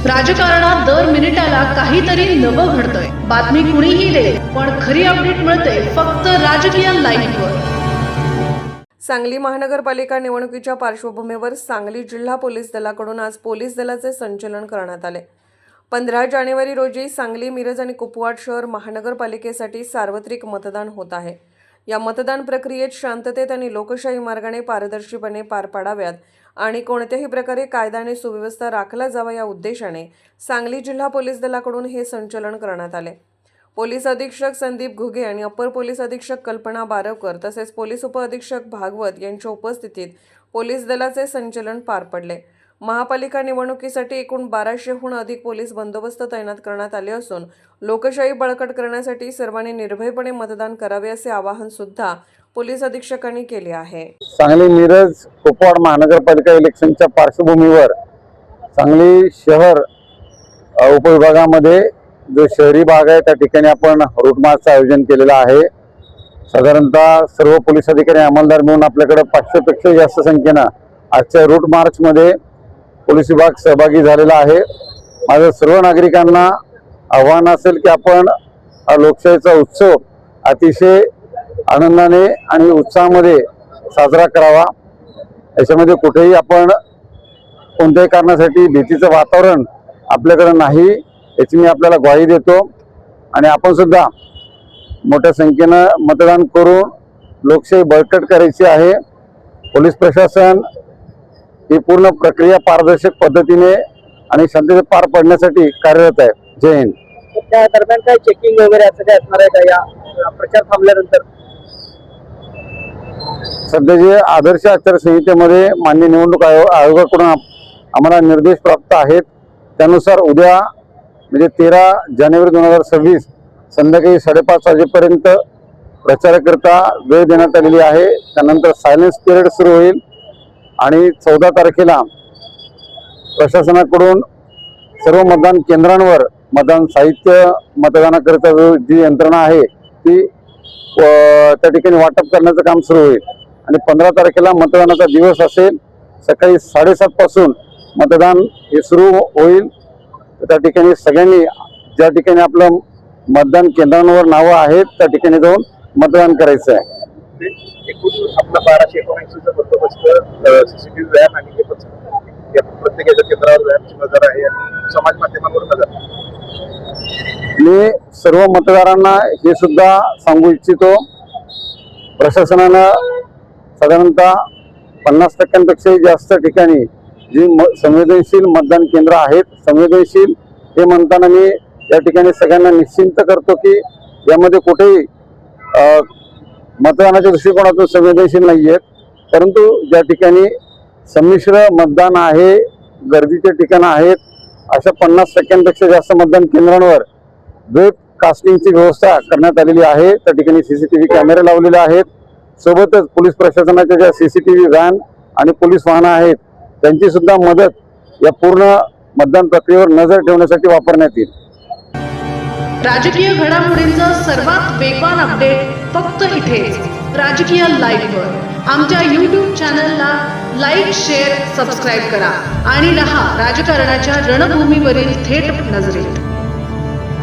राजकारणात दर मिनिटाला काहीतरी नवं घडतंय। बातमी कुणीही दे, पण खरी अपडेट मिळते फक्त राजकीय लाईव्हवर। सांगली महानगरपालिका निवडणुकीच्या पार्श्वभूमीवर सांगली जिल्हा पोलीस दलाकडून आज पोलीस दलाचे संचलन करण्यात आले। 15 जानेवारी रोजी सांगली, मिरज आणि कुपवाड शहर महानगरपालिकेसाठी सार्वत्रिक मतदान होत आहे। या मतदान प्रक्रियेत शांततेत आणि लोकशाही मार्गाने पारदर्शीपणे पार पाडाव्यात आणि कोणत्याही प्रकारे कायदा आणि सुव्यवस्था राखला जावा या उद्देशाने सांगली जिल्हा पोलीस दलाकडून हे संचलन करण्यात आले। पोलीस अधीक्षक संदीप घुगे आणि अप्पर पोलीस अधीक्षक कल्पना बारवकर तसेच पोलीस उपअधीक्षक भागवत यांच्या उपस्थितीत पोलीस दलाचे संचलन पार पडले। महापालिका निवडणुकीसाठी एकूण 1200हून अधिक पोलीस बंदोबस्त तैनात करण्यात आले असून लोकशाही बळकट करण्यासाठी सर्वांनी निर्भयपणे मतदान करावे असे आवाहन सुद्धा पोलीस अधीक्षकांनी केले आहे। सांगली मिरज कुपवाड महानगरपालिका इलेक्शनच्या पार्श्वभूमीवर सांगली शहर उपविभागामध्ये जो शहरी भाग आहे त्या ठिकाणी आपण रूट मार्चचं आयोजन केलेलं आहे। साधारणतः सर्व पोलीस अधिकारी अंमलदार मिळून आपल्याकडे 500 पेक्षा जास्त संख्येनं आजच्या रूट मार्चमध्ये पोलीस विभाग सहभागी झालेला आहे। माझं सर्व नागरिकांना आव्हान असेल की आपण लोकशाहीचा उत्सव अतिशय आनंदाने आणि उत्साहामध्ये साजरा करावा। याच्यामध्ये कुठेही आपण कोणत्याही कारणासाठी भीतीचं वातावरण आपल्याकडे नाही याची मी आपल्याला ग्वाही देतो आणि आपण सुद्धा मोठ्या संख्येनं मतदान करून लोकशाही बळकट करायची आहे। पोलीस प्रशासन ही पूर्ण प्रक्रिया पारदर्शक पद्धतीने आणि शांततेत पार पडण्यासाठी कार्यरत आहे। जय हिंद। त्या दरम्यान काय चेकिंग वगैरे असं काय असणार आहे का या प्रचार थांबल्यानंतर? सध्या जे आदर्श आचारसंहितेमध्ये माननीय निवडणूक आयोगाकडून आम्हाला निर्देश प्राप्त आहेत त्यानुसार उद्या म्हणजे 13 जानेवारी 2026 संध्याकाळी 5:30 वाजेपर्यंत प्रचाराकरता वेळ देण्यात आलेली आहे। त्यानंतर सायलेन्स पिरियड सुरू होईल आणि 14 तारखेला प्रशासनाकडून सर्व मतदान केंद्रांवर मतदान साहित्य मतदानाकरिता जी यंत्रणा आहे ती त्या ठिकाणी वाटप करण्याचं काम सुरू होईल आणि 15 तारखेला मतदानाचा दिवस असेल। सकाळी 7:30 पासून मतदान हे सुरू होईल। त्या ठिकाणी सगळ्यांनी ज्या ठिकाणी आपलं मतदान केंद्रांवर नावं आहेत त्या ठिकाणी जाऊन मतदान करायचं आहे। आपला 1279चा बंदोबस्त सीसीटीव्ही व्हॅन आणि प्रत्येक केंद्रावर व्हॅनची नजर आहे आणि समाज माध्यमांवर नजर। मी सर्व मतदारांना हे सुद्धा सांगू इच्छितो, प्रशासनानं साधारणतः 50% जास्त ठिकाणी जी संवेदनशील मतदान केंद्र आहेत, संवेदनशील हे म्हणताना मी या ठिकाणी सगळ्यांना निश्चिंत करतो की यामध्ये कुठेही मतदानाच्या दृष्टिकोनातून संवेदनशील नाही आहेत, परंतु ज्या ठिकाणी संमिश्र मतदान आहे, गर्दीचे ठिकाण आहेत, अशा 50% जास्त मतदान केंद्रांवर वेब कास्टिंगची व्यवस्था करण्यात आलेली आहे। त्या ठिकाणी सीसीटीव्ही कॅमेरे लावलेले आहेत। सोबतच पोलीस प्रशासनाच्या ज्या सीसीटीव्ही व्हॅन आणि पोलीस वाहनं आहेत त्यांची सुद्धा मदत या पूर्ण मतदान प्रक्रियेवर नजर ठेवण्यासाठी वापरण्यात येईल। राजकीय घडामोडींचा सर्वात वेगवान अपडेट फक्त इथेच राजकीय लाईव्हवर। आमच्या YouTube चॅनलला लाईक, शेअर, सबस्क्राईब करा आणि रहा राजकारणाच्या रणभूमीवरील थेट नजरेत।